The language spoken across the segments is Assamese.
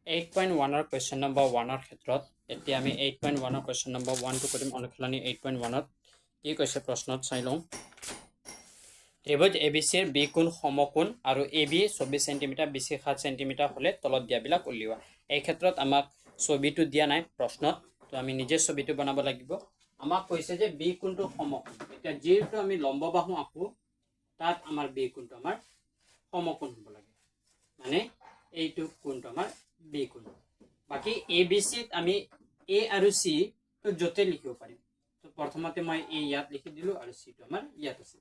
8.1 question number 1 ক্ষেত্ৰত এতিয়া আমি 8.1 question number 1 টো কৰিম অনুশীলনী 8.1 কি কৈছে প্ৰশ্নত চাই লওঁ ত্ৰিভুজ ABC ৰ B কোণ সমকোণ আৰু AB 24 cm BC 7 cm হলে তলত দিয়াবিলাক উলিওৱা এই ক্ষেত্ৰত আমাক ছবিটো দিয়া নাই প্ৰশ্নত তো আমি নিজে ছবিটো বনাব লাগিব আমাক কৈছে যে B কোণটো সমকোণ এতিয়া যেটো আমি লম্ব বাহু আঁকো তাত আমাৰ B কোণটো আমাৰ সমকোণ হ'ব লাগে মানে এইটো কোণটো আমাৰ B কোণ বাকি ABC ত আমি A আৰু C তো জতে লিখিব পাৰিম তো প্ৰথমতে মই A ইয়াত লিখি দিলো আৰু C টো আমাৰ ইয়াত আছে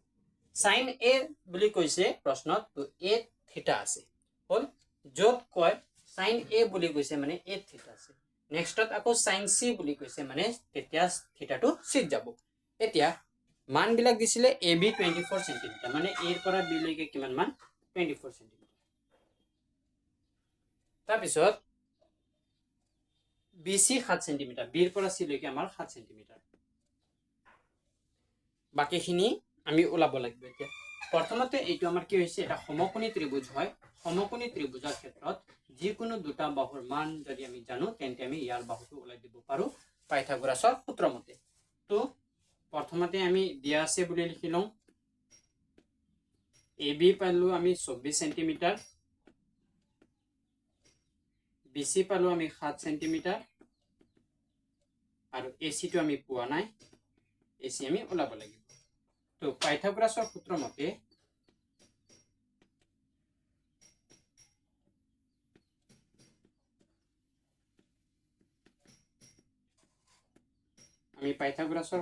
sin A বুলি কৈছে প্ৰশ্নত তো A থিটা আছে হল যত কয় sin A বুলি কৈছে মানে A থিটা আছে নেক্সটত আকৌ sin C বুলি কৈছে মানে তেতিয়া থিটাটো চিত যাব এতিয়া মান বিলাক দিছিলে AB 24 cm মানে A ৰ পৰা B লৈকে কিমান মান 24 cm তাৰপিছত BC 7 cm B ৰ পৰা C লৈকে আমাৰ 7 cm বাকিখিনি আমি ওলাব লাগিব এতিয়া প্ৰথমতে এইটো আমাৰ কি হৈছে এটা সমকোণী ত্ৰিভুজ হয় সমকোণী ত্ৰিভুজৰ ক্ষেত্ৰত যিকোনো দুটা বাহুৰ মান যদি আমি জানো তেন্তে আমি ইয়াৰ বাহুটো ওলাই দিব পাৰো পাইথাগোৰাছৰ সূত্ৰ মতে তো প্ৰথমতে আমি দিয়া আছে বুলি লিখি লওঁ AB পালো আমি 24 cm BC পালো আমি 7 cm আৰু AC টো আমি পোৱা নাই AC আমি ওলাব লাগিব তো পাইথাগোৰাছৰ সূত্ৰ মতে আমি পাইথাগোৰাছৰ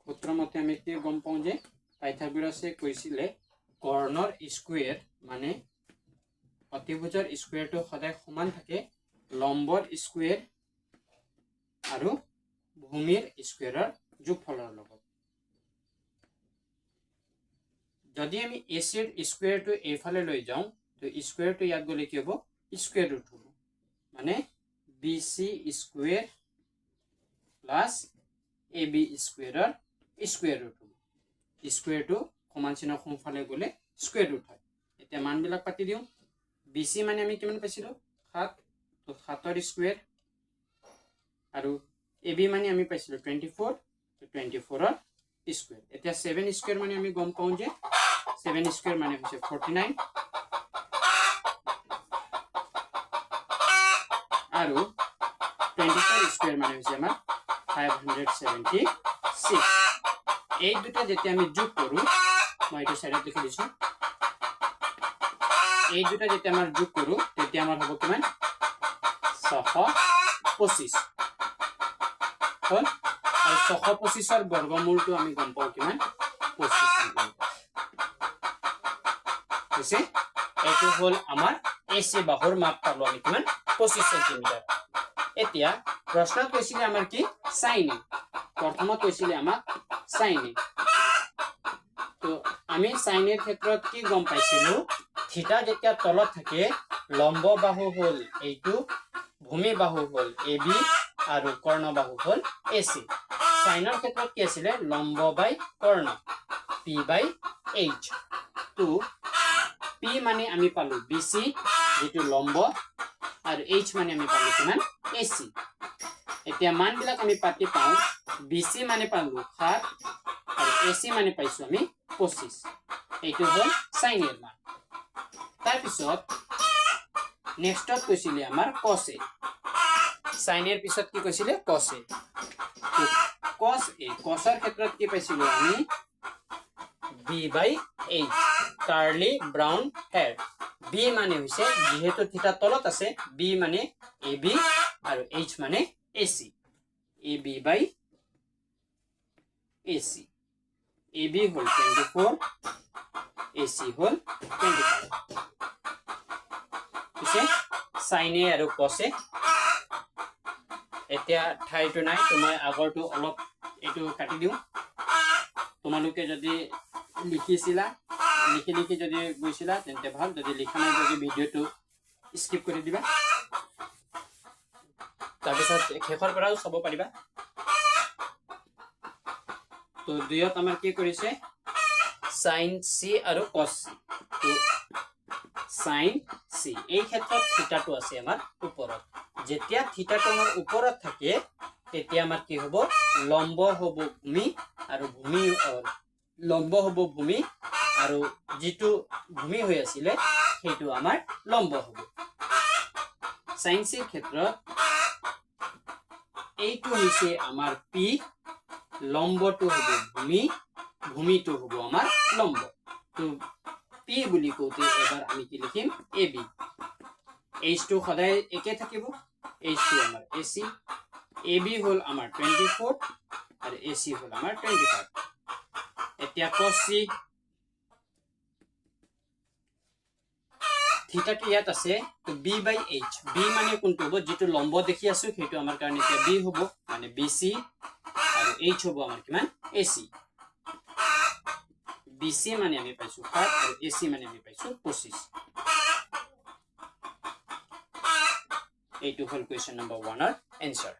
সূত্ৰ মতে আমি কি গম পাওঁ যে পাইথাগোৰাছে কৈছিলে কৰ্ণৰ স্কয়াৰ মানে অতিভুজৰ স্কয়াৰটো সদায় সমান থাকে লম্বৰ স্কয়াৰ আৰু ভূমিৰ স্কয়াৰৰ যোগফলৰ লগত যদি আমি AC ৰ স্কয়াৰটো এইফালে লৈ যাওঁ তো স্কয়াৰটো ইয়াত গলে কি হ'ব স্কয়াৰ ৰুট হ'ব মানে BC স্কয়াৰ প্লাস AB স্কয়াৰৰ স্কয়াৰ ৰুট হ'ব স্কয়াৰটো সমান চিহ্ন সোঁফালে গলে স্কয়াৰ ৰুট হয় এতিয়া মান বিলাক পাতি দিওঁ BC মানে আমি কিমান পাইছিলো 7 তো 7 ৰ স্কয়াৰ আৰু AB মানে আমি পাইছিলো 24 তো 24 ৰ স্কয়াৰ এতিয়া 7 স্কয়াৰ মানে আমি গম পাওঁ যে 7 স্কয়াৰ মানে হৈছে 49 আৰু 24 স্কয়াৰ মানে হৈছে আমাৰ 576 এই দুটা যেতিয়া আমি যোগ কৰো মই এটা সাইডত লিখি দিছো এই দুটা যেতিয়া আমাৰ যোগ কৰো তেতিয়া আমাৰ হ'ব কিমান 625 হল আৰু 625 ৰ বৰ্গমূলটো আমি গম পাওঁ কিমান 25 হৈছে এইটো হল আমাৰ AC বাহুৰ মাপ পালো আমি কিমান 25 cm এতিয়া প্ৰশ্নত কৈছিলে আমাৰ কি sin প্ৰথমত কৈছিলে আমাক sin তো আমি sin এৰ ক্ষেত্ৰত কি গম পাইছিলো থিটা যেতিয়া তলত থাকে লম্ব বাহু হল এইটো ভূমি বাহু হল AB আৰু কৰ্ণ বাহু হল AC sin এৰ ক্ষেত্ৰত কি আছিল লম্ব বাই কৰ্ণ P বাই H তো P মানে আমি পালো BC যেটো লম্ব আৰু H মানে আমি পালো কিমান AC এতিয়া মান বিলাক আমি পাতি পাওঁ BC মানে পালো 7 আৰু AC মানে পাইছো আমি 25 এইটো হল sin এৰ মান তাৰ পিছত নেক্সটত কৈছিলে আমাৰ cos A sin এৰ পিছত কি কৈছিলে cos A cos A cos এৰ ক্ষেত্ৰত কি পাইছিলো আমি B by H curly brown hair B মানে হৈছে যেহেতু থিটা তলত আছে B মানে AB আৰু H মানে AC AB by AC AB hall 24 AC হল 25 পিছে sin A আৰু cos A এতিয়া ঠাইটো নাই তো মই আগৰটো অলপ এটো কাটি দিও তোমালোকে যদি লিখিছিলা লিখি যদি গৈছিলা তেন্তে ভাল যদি লিখা নাই যদি ভিডিওটো স্কিপ কৰি দিবা তাৰপিছত শেষৰ পৰাও চাব পাৰিবা তো দুইত আমাৰ কি কৰিছে sin C আৰু cos C তো sin C সি এই ক্ষেত্ৰত থিটাটো আছে আমাৰ ওপৰত যেতিয়া থিটাটো আমাৰ ওপৰত থাকে তেতিয়া আমাৰ কি হ'ব লম্ব হ'ব ভূমি আৰু ভূমি লম্ব হ'ব ভূমি আৰু যেটো ভূমি হৈ আছিল সেইটো আমাৰ লম্ব হ'ব sin c ক্ষেত্ৰত এইটো হৈছে আমাৰ p লম্বটো হ'ব ভূমি ভূমিটো হ'ব আমাৰ লম্ব তো p বুলি কওঁতে এবাৰ আমি কি লিখিম ab h টো সদায় একে থাকিব h টো আমাৰ ac ab হল আমাৰ 24 আৰু ac হল আমাৰ 25 এতিয়া cos c থিটা কি ইয়াত আছে তো b by h b মানে কোনটো হ'ব যেটো লম্ব দেখি আছো সেইটো আমাৰ কাৰণে এতিয়া b হ'ব মানে bc আৰু h হ'ব আমাৰ কিমান ac bc মানে আমি পাইছো 7 আৰু ac মানে আমি পাইছো 25 এইটো হল কোৱেশ্চন নম্বৰ 1 ৰ এনসাৰ